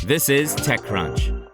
This is TechCrunch.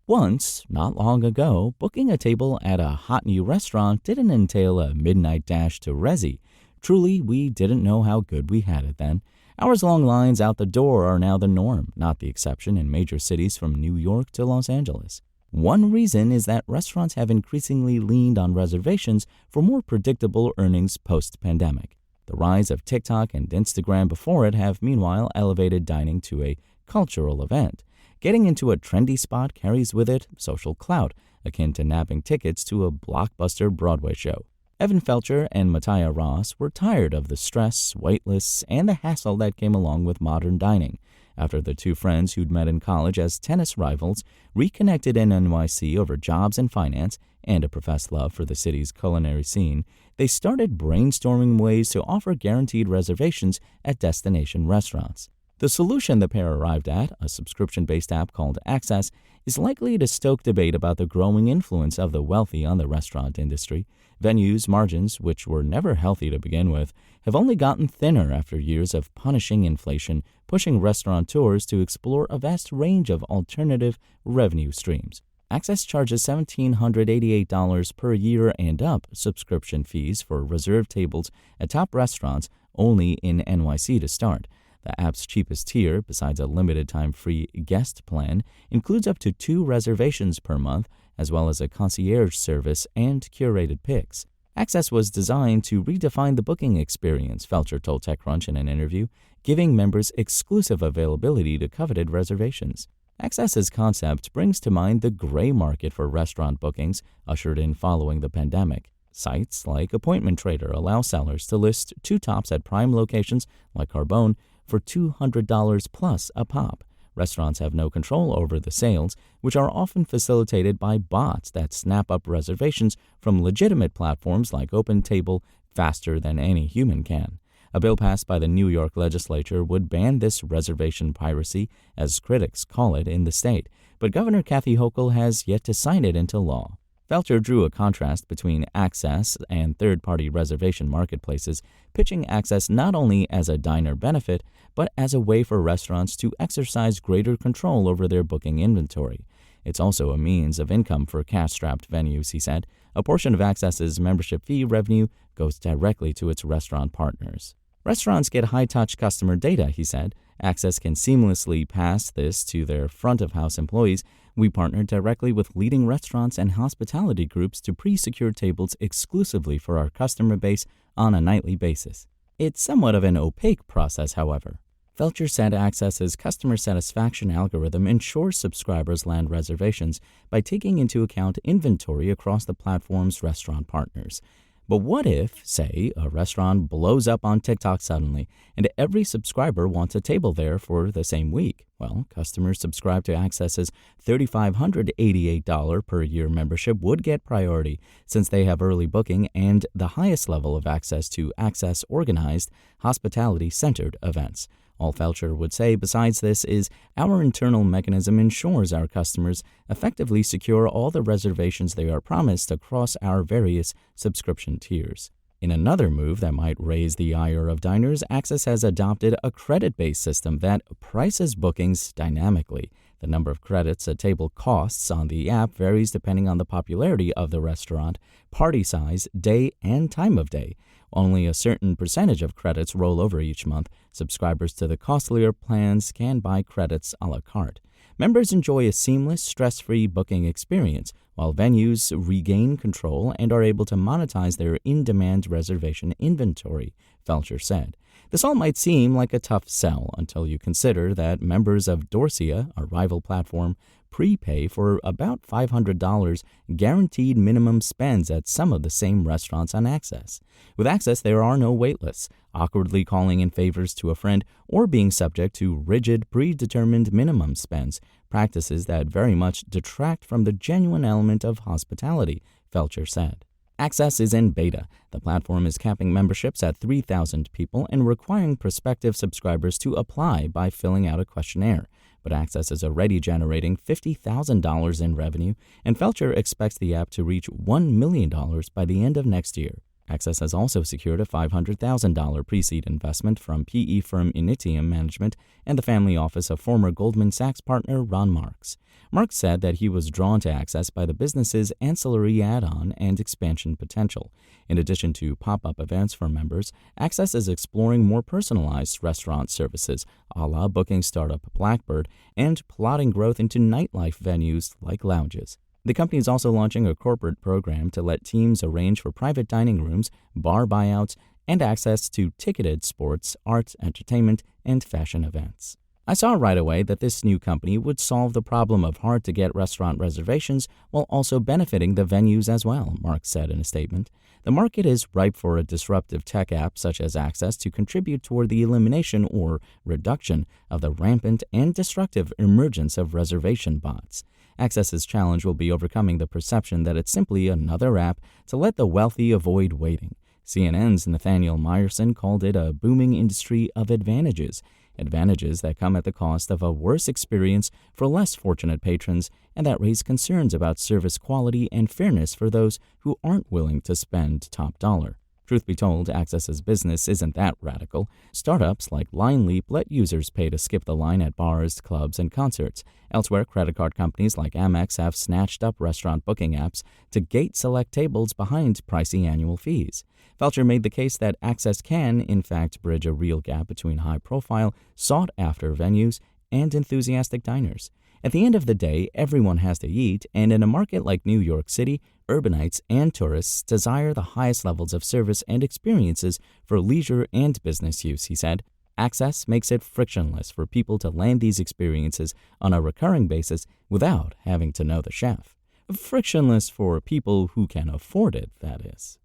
Once, not long ago, booking a table at a hot new restaurant didn't entail a midnight dash to Resy. Truly, we didn't know how good we had it then. Hours-long lines out the door are now the norm, not the exception in major cities from New York to Los Angeles. One reason is that restaurants have increasingly leaned on reservations for more predictable earnings post-pandemic. The rise of TikTok and Instagram before it have meanwhile elevated dining to a cultural event. Getting into a trendy spot carries with it social clout, akin to nabbing tickets to a blockbuster Broadway show. Evan Felcher and Mattia Ross were tired of the stress, wait lists, and the hassle that came along with modern dining. After the two friends who'd met in college as tennis rivals reconnected in NYC over jobs and finance and a professed love for the city's culinary scene, they started brainstorming ways to offer guaranteed reservations at destination restaurants. The solution the pair arrived at, a subscription-based app called Access, is likely to stoke debate about the growing influence of the wealthy on the restaurant industry. Venues' margins, which were never healthy to begin with, have only gotten thinner after years of punishing inflation, pushing restaurateurs to explore a vast range of alternative revenue streams. Access charges $1,788 per year and up subscription fees for reserved tables at top restaurants only in NYC to start. The app's cheapest tier, besides a limited-time free guest plan, includes up to 2 reservations per month, as well as a concierge service and curated picks. Access was designed to redefine the booking experience, Felcher told TechCrunch in an interview, giving members exclusive availability to coveted reservations. Access's concept brings to mind the gray market for restaurant bookings ushered in following the pandemic. Sites like Appointment Trader allow sellers to list 2 tops at prime locations like Carbone for $200 plus a pop. Restaurants have no control over the sales, which are often facilitated by bots that snap up reservations from legitimate platforms like OpenTable faster than any human can. A bill passed by the New York legislature would ban this reservation piracy, as critics call it, in the state, but Governor Kathy Hochul has yet to sign it into law. Felcher drew a contrast between Access and third-party reservation marketplaces, pitching Access not only as a diner benefit, but as a way for restaurants to exercise greater control over their booking inventory. It's also a means of income for cash-strapped venues, he said. A portion of Access's membership fee revenue goes directly to its restaurant partners. Restaurants get high-touch customer data, he said. Access can seamlessly pass this to their front-of-house employees. We partner directly with leading restaurants and hospitality groups to pre-secure tables exclusively for our customer base on a nightly basis. It's somewhat of an opaque process, however. Felcher said Access's customer satisfaction algorithm ensures subscribers land reservations by taking into account inventory across the platform's restaurant partners. But what if, say, a restaurant blows up on TikTok suddenly and every subscriber wants a table there for the same week? Well, customers subscribed to Access's $3,588 per year membership would get priority since they have early booking and the highest level of access to Access-organized, hospitality-centered events. All Felcher would say besides this is, our internal mechanism ensures our customers effectively secure all the reservations they are promised across our various subscription tiers. In another move that might raise the ire of diners, Access has adopted a credit-based system that prices bookings dynamically. The number of credits a table costs on the app varies depending on the popularity of the restaurant, party size, day, and time of day. Only a certain percentage of credits roll over each month. Subscribers to the costlier plans can buy credits a la carte. Members enjoy a seamless, stress-free booking experience, while venues regain control and are able to monetize their in-demand reservation inventory, Felcher said. This all might seem like a tough sell until you consider that members of Dorsia, a rival platform, prepay for about $500 guaranteed minimum spends at some of the same restaurants on Access. With Access, there are no waitlists, awkwardly calling in favors to a friend, or being subject to rigid, predetermined minimum spends, practices that very much detract from the genuine element of hospitality, Felcher said. Access is in beta. The platform is capping memberships at 3,000 people and requiring prospective subscribers to apply by filling out a questionnaire. But Access is already generating $50,000 in revenue, and Felcher expects the app to reach $1 million by the end of next year. Access has also secured a $500,000 pre-seed investment from PE firm Initium Management and the family office of former Goldman Sachs partner Ron Marks. Marks said that he was drawn to Access by the business's ancillary add-on and expansion potential. In addition to pop-up events for members, Access is exploring more personalized restaurant services, a la booking startup Blackbird, and plotting growth into nightlife venues like lounges. The company is also launching a corporate program to let teams arrange for private dining rooms, bar buyouts, and access to ticketed sports, arts, entertainment, and fashion events. I saw right away that this new company would solve the problem of hard-to-get restaurant reservations while also benefiting the venues as well, Mark said in a statement. The market is ripe for a disruptive tech app such as Access to contribute toward the elimination or reduction of the rampant and destructive emergence of reservation bots. Access's challenge will be overcoming the perception that it's simply another app to let the wealthy avoid waiting. CNN's Nathaniel Meyerson called it a booming industry of advantages that come at the cost of a worse experience for less fortunate patrons and that raise concerns about service quality and fairness for those who aren't willing to spend top dollar. Truth be told, Access's business isn't that radical. Startups like LineLeap let users pay to skip the line at bars, clubs, and concerts. Elsewhere, credit card companies like Amex have snatched up restaurant booking apps to gate select tables behind pricey annual fees. Felcher made the case that Access can, in fact, bridge a real gap between high-profile, sought-after venues and enthusiastic diners. At the end of the day, everyone has to eat, and in a market like New York City, urbanites and tourists desire the highest levels of service and experiences for leisure and business use, he said. Access makes it frictionless for people to land these experiences on a recurring basis without having to know the chef. Frictionless for people who can afford it, that is.